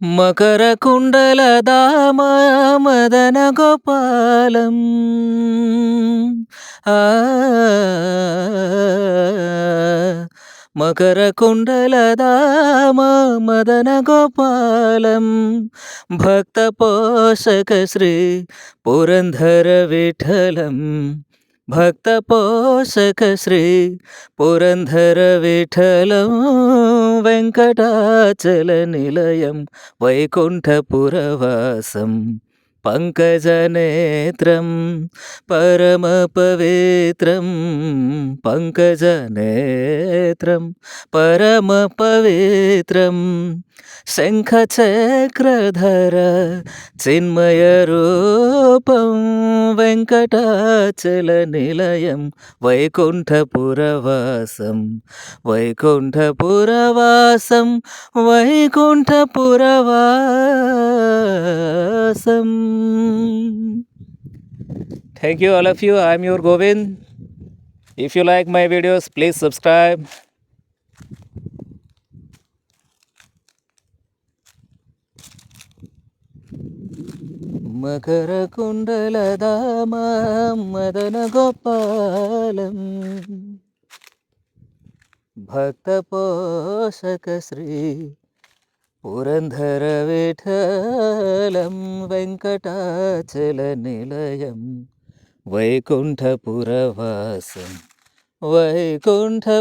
మకరకుండలదామ మదనగోపాలం ఆ మకరకుండలదామ మదనగోపాలం భక్తపోషక శ్రీ పురంధర విఠలం భక్తపోషక శ్రీ పురంధర విఠలం వెంకటాచల నిలయం వైకుంఠపురవాసం పంకజనేత్రం పరమపవిత్రం పంకజనేత్రం పరమపవిత్రం శంఖచక్రధర చిన్మయరూపం వెంకటాచల నిలయం వైకుంఠపురవాసం వైకుంఠపురవాసం వైకుంఠపురవాసం. Thank you, all of you. I'm your Govind. If you like my videos, please subscribe. మకరకుండలదామ మదనగోపాలం భక్తపోషక Shri Purandara Vitalam Venkatachala నిలయం వైకుంఠపురవాసం వైకుంఠపురవాసం.